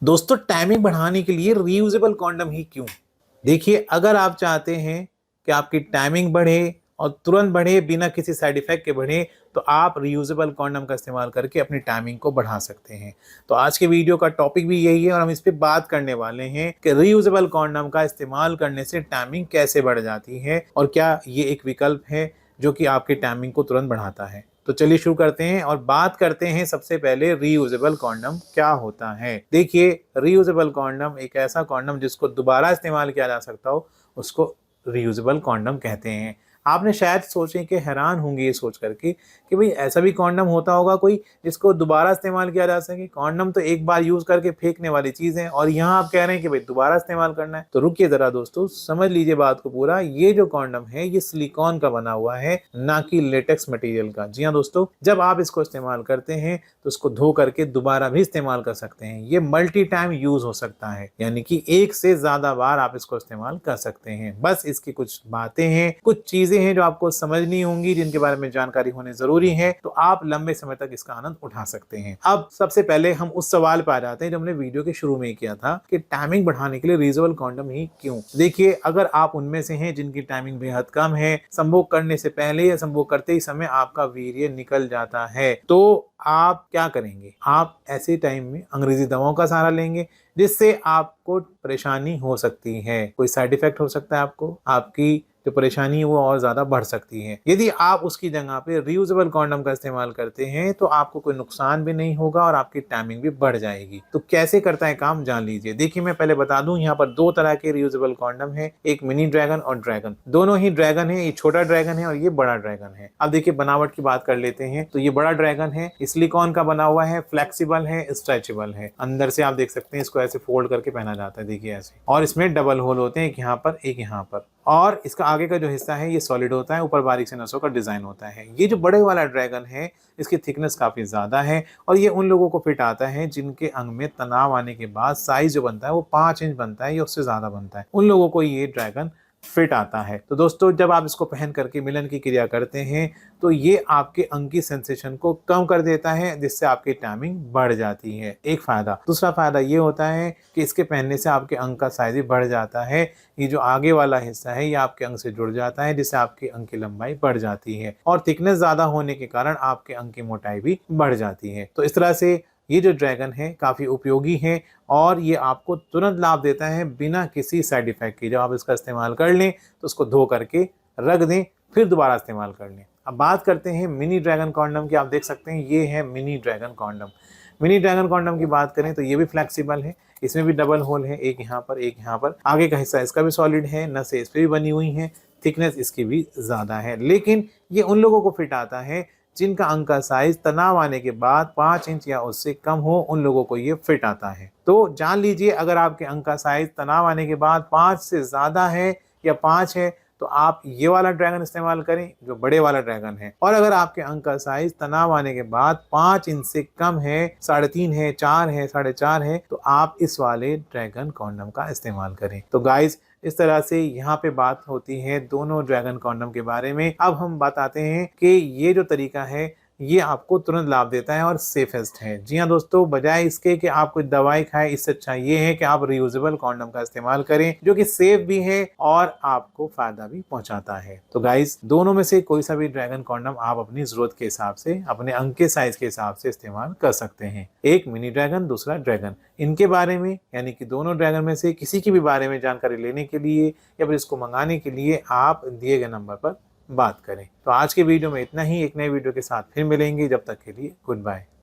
दोस्तों टाइमिंग बढ़ाने के लिए रीयूजेबल कॉन्डम ही क्यों? देखिए, अगर आप चाहते हैं कि आपकी टाइमिंग बढ़े और तुरंत बढ़े बिना किसी साइड इफेक्ट के बढ़े, तो आप रीयूजेबल कॉन्डम का इस्तेमाल करके अपनी टाइमिंग को बढ़ा सकते हैं। तो आज के वीडियो का टॉपिक भी यही है और हम इस पे बात करने वाले हैं कि रीयूजेबल कॉन्डम का इस्तेमाल करने से टाइमिंग कैसे बढ़ जाती है और क्या ये एक विकल्प है जो कि आपकी टाइमिंग को तुरंत बढ़ाता है। तो चलिए शुरू करते हैं और बात करते हैं सबसे पहले रीयूजेबल कॉन्डम क्या होता है। देखिए, रीयूजेबल कॉन्डम एक ऐसा कॉन्डम जिसको दोबारा इस्तेमाल किया जा सकता हो, उसको रीयूजेबल कॉन्डम कहते हैं। आपने शायद सोचे कि हैरान होंगे ये सोच करके कि भाई ऐसा भी कॉन्डम होता होगा कोई जिसको दोबारा इस्तेमाल किया जा सके। कॉन्डम तो एक बार यूज करके फेंकने वाली चीज है और यहाँ आप कह रहे हैं कि भाई दोबारा इस्तेमाल करना है। तो रुकिए जरा दोस्तों, समझ लीजिए बात को पूरा। ये जो कॉन्डम है ये सिलिकॉन का बना हुआ है, ना कि लेटेक्स मटेरियल का। जी हाँ दोस्तों, जब आप इसको इस्तेमाल करते हैं तो इसको धो करके दोबारा भी इस्तेमाल कर सकते हैं। ये मल्टी टाइम यूज हो सकता है, यानी कि एक से ज्यादा बार आप इसको इस्तेमाल कर सकते हैं। बस इसकी कुछ बातें हैं, कुछ चीजें हैं जो आपको समझनी होंगी, जिनके बारे में जानकारी होनी जरूरी है, तो आप लंबे समय तक इसका आनंद उठा सकते हैं। अब सबसे पहले हम उस सवाल पर आ जाते हैं जो हमने वीडियो के शुरू में ही किया था कि टाइमिंग बढ़ाने के लिए रीयूजेबल कॉन्डम ही क्यों। देखिए, अगर आप उनमें से हैं जिनकी टाइमिंग बेहद कम है, संभोग करने से पहले या संभोग करते ही समय आपका वीर्य निकल जाता है, तो आप क्या करेंगे? आप ऐसे टाइम में अंग्रेजी दवाओं का सहारा लेंगे, जिससे आपको परेशानी हो सकती है। कोई साइड इफेक्ट हो सकता है, आपकी जो परेशानी है वो और ज्यादा बढ़ सकती है। यदि आप उसकी जगह पे रीयूजेबल कॉन्डम का इस्तेमाल करते हैं तो आपको कोई नुकसान भी नहीं होगा और आपकी टाइमिंग भी बढ़ जाएगी। तो कैसे करता है काम, जान लीजिए। देखिए, मैं पहले बता दूं, यहाँ पर दो तरह के रीयूजेबल कॉन्डम है, एक मिनी ड्रैगन और ड्रैगन। दोनों ही ड्रैगन है, ये छोटा ड्रैगन है और ये बड़ा ड्रैगन है। अब देखिए, बनावट की बात कर लेते हैं। तो ये बड़ा ड्रैगन है, सिलिकॉन का बना हुआ है, फ्लेक्सिबल है, स्ट्रेचेबल है। अंदर से आप देख सकते हैं, इसको ऐसे फोल्ड करके पहना जाता है, देखिए ऐसे। और इसमें डबल होल होते हैं, एक यहाँ पर एक यहाँ पर। और इसका आगे का जो हिस्सा है ये सॉलिड होता है, ऊपर बारीक से नसों का डिजाइन होता है। ये जो बड़े वाला ड्रैगन है, इसकी थिकनेस काफी ज्यादा है और ये उन लोगों को फिट आता है जिनके अंग में तनाव आने के बाद साइज जो बनता है वो 5 इंच बनता है या उससे ज्यादा बनता है। उन लोगों को ये ड्रैगन फिट आता है। तो दोस्तों, जब आप इसको पहन करके मिलन की क्रिया करते हैं तो ये आपके अंग की सेंसेशन को कम कर देता है, जिससे आपकी टाइमिंग बढ़ जाती है। एक फायदा। दूसरा फायदा ये होता है कि इसके पहनने से आपके अंग का साइज भी बढ़ जाता है। ये जो आगे वाला हिस्सा है ये आपके अंग से जुड़ जाता है, जिससे आपके अंग की लंबाई बढ़ जाती है और थिकनेस ज्यादा होने के कारण आपके अंग की मोटाई भी बढ़ जाती है। तो इस तरह से ये जो ड्रैगन है काफ़ी उपयोगी है और ये आपको तुरंत लाभ देता है बिना किसी साइड इफेक्ट के। जब आप इसका इस्तेमाल कर लें तो उसको धो करके रख दें, फिर दोबारा इस्तेमाल कर लें। अब बात करते हैं मिनी ड्रैगन कॉन्डम की। आप देख सकते हैं ये है mini dragon condom. Mini dragon condom की बात करें तो ये भी फ्लेक्सिबल है, इसमें भी डबल होल है, एक यहाँ पर एक यहाँ पर। आगे का हिस्सा इसका भी सॉलिड है, नसें इस पर भी बनी हुई हैं, थिकनेस इसकी भी ज़्यादा है। लेकिन ये उन लोगों को फिट आता है जिनका अंग का साइज तनाव आने के बाद 5 इंच या उससे कम हो, उन लोगों को ये फिट आता है। तो जान लीजिए, अगर आपके अंग का साइज तनाव आने के बाद 5 से ज्यादा है या 5 है तो आप ये वाला ड्रैगन इस्तेमाल करें जो बड़े वाला ड्रैगन है। और अगर आपके अंग का साइज तनाव आने के बाद 5 इंच से कम है, 3.5 है, 4 है, 4.5 है, तो आप इस वाले ड्रैगन कॉन्डम का इस्तेमाल करें। तो गाइज, इस तरह से यहाँ पे बात होती है दोनों ड्रैगन कॉन्डम के बारे में। अब हम बताते हैं कि ये जो तरीका है ये आपको तुरंत लाभ देता है और सेफेस्ट है। जी हाँ दोस्तों, बजाय इसके कि आप कोई दवाई खाएं, इससे अच्छा ये है कि आप रियूजेबल कॉन्डम का इस्तेमाल करें, जो कि सेफ भी है और आपको फायदा भी पहुंचाता है। तो गाइस, दोनों में से कोई सा भी ड्रैगन कॉन्डम आप अपनी जरूरत के हिसाब से, अपने अंग के साइज के हिसाब से इस्तेमाल कर सकते हैं। एक मिनी ड्रैगन, दूसरा ड्रैगन। इनके बारे में, यानी कि दोनों ड्रैगन में से किसी के भी बारे में जानकारी लेने के लिए या फिर इसको मंगाने के लिए आप दिए गए नंबर पर बात करें। तो आज के वीडियो में इतना ही। एक नए वीडियो के साथ फिर मिलेंगे, जब तक के लिए गुड बाय।